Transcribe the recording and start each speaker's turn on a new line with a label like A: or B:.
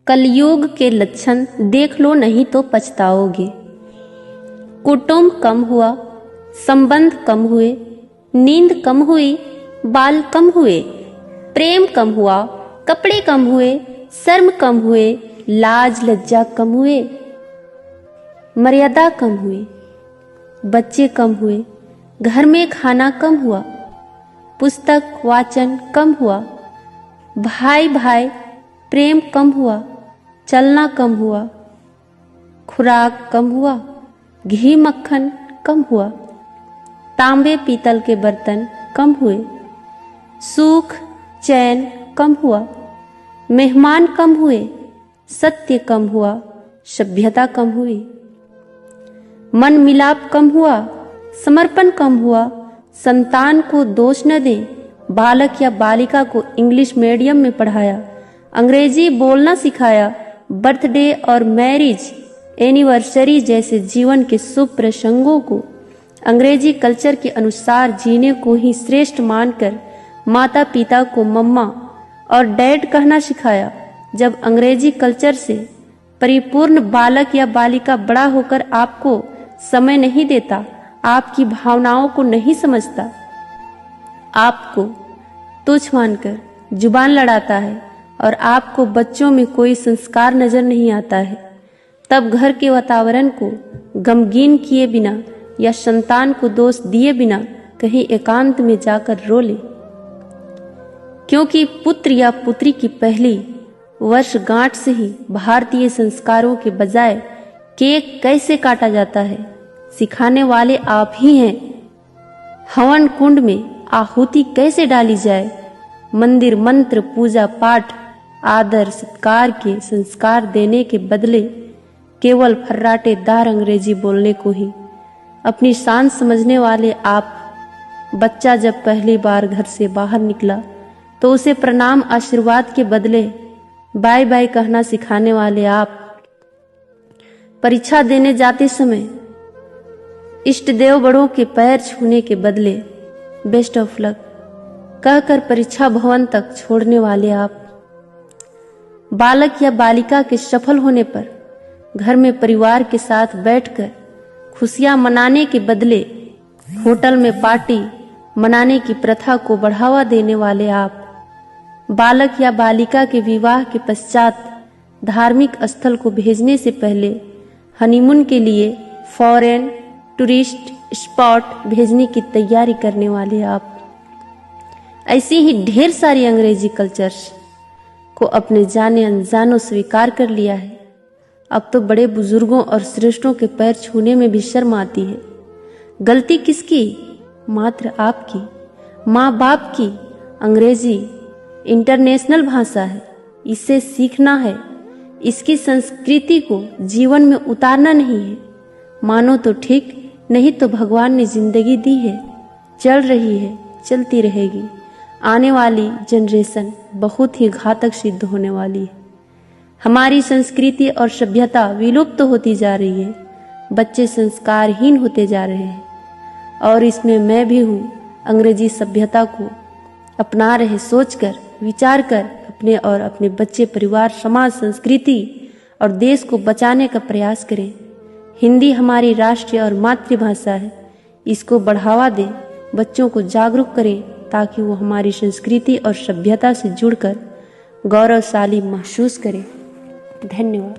A: कलयुग के लक्षण देख लो, नहीं तो पछताओगे। कुटुंब कम हुआ, संबंध कम हुए, नींद कम हुई, बाल कम हुए, प्रेम कम हुआ, कपड़े कम हुए, शर्म कम हुए, लाज लज्जा कम हुए, मर्यादा कम हुई, बच्चे कम हुए, घर में खाना कम हुआ, पुस्तक वाचन कम हुआ, भाई भाई प्रेम कम हुआ, चलना कम हुआ, खुराक कम हुआ, घी मक्खन कम हुआ, तांबे पीतल के बर्तन कम हुए, सुख चैन कम हुआ, मेहमान कम हुए, सत्य कम हुआ, सभ्यता कम हुई, मन मिलाप कम हुआ, समर्पण कम हुआ, संतान को दोष न दें। बालक या बालिका को इंग्लिश मीडियम में पढ़ाया, अंग्रेजी बोलना सिखाया, बर्थडे और मैरिज एनिवर्सरी जैसे जीवन के शुभ प्रसंगों को अंग्रेजी कल्चर के अनुसार जीने को ही श्रेष्ठ मानकर माता पिता को मम्मा और डैड कहना सिखाया। जब अंग्रेजी कल्चर से परिपूर्ण बालक या बालिका बड़ा होकर आपको समय नहीं देता, आपकी भावनाओं को नहीं समझता, आपको तुच्छ मानकर जुबान लड़ाता है और आपको बच्चों में कोई संस्कार नजर नहीं आता है, तब घर के वातावरण को गमगीन किए बिना या संतान को दोष दिए बिना कहीं एकांत में जाकर रो ले। क्योंकि पुत्र या पुत्री की पहली वर्षगांठ से ही भारतीय संस्कारों के बजाय केक कैसे काटा जाता है सिखाने वाले आप ही हैं। हवन कुंड में आहुति कैसे डाली जाए, मंदिर मंत्र पूजा पाठ आदर सत्कार के संस्कार देने के बदले केवल फर्राटेदार अंग्रेजी बोलने को ही अपनी शान समझने वाले आप। बच्चा जब पहली बार घर से बाहर निकला तो उसे प्रणाम आशीर्वाद के बदले बाय बाय कहना सिखाने वाले आप। परीक्षा देने जाते समय इष्ट देव बड़ों के पैर छूने के बदले बेस्ट ऑफ लक कहकर परीक्षा भवन तक छोड़ने वाले आप। बालक या बालिका के सफल होने पर घर में परिवार के साथ बैठकर खुशियां मनाने के बदले होटल में पार्टी मनाने की प्रथा को बढ़ावा देने वाले आप। बालक या बालिका के विवाह के पश्चात धार्मिक स्थल को भेजने से पहले हनीमून के लिए फॉरेन टूरिस्ट स्पॉट भेजने की तैयारी करने वाले आप। ऐसी ही ढेर सारी अंग्रेजी कल्चर्स को अपने जाने अनजानों स्वीकार कर लिया है। अब तो बड़े बुजुर्गों और श्रेष्ठों के पैर छूने में भी शर्म आती है। गलती किसकी? मात्र आपकी, माँ बाप की। अंग्रेजी इंटरनेशनल भाषा है, इसे सीखना है, इसकी संस्कृति को जीवन में उतारना नहीं है। मानो तो ठीक, नहीं तो भगवान ने जिंदगी दी है, चल रही है, चलती रहेगी। आने वाली जनरेशन बहुत ही घातक सिद्ध होने वाली है। हमारी संस्कृति और सभ्यता विलुप्त होती जा रही है, बच्चे संस्कारहीन होते जा रहे हैं और इसमें मैं भी हूँ। अंग्रेजी सभ्यता को अपना रहे सोचकर विचार कर अपने और अपने बच्चे परिवार समाज संस्कृति और देश को बचाने का प्रयास करें। हिंदी हमारी राष्ट्रीय और मातृभाषा है, इसको बढ़ावा दें, बच्चों को जागरूक करें ताकि वो हमारी संस्कृति और सभ्यता से जुड़कर गौरवशाली महसूस करें। धन्यवाद।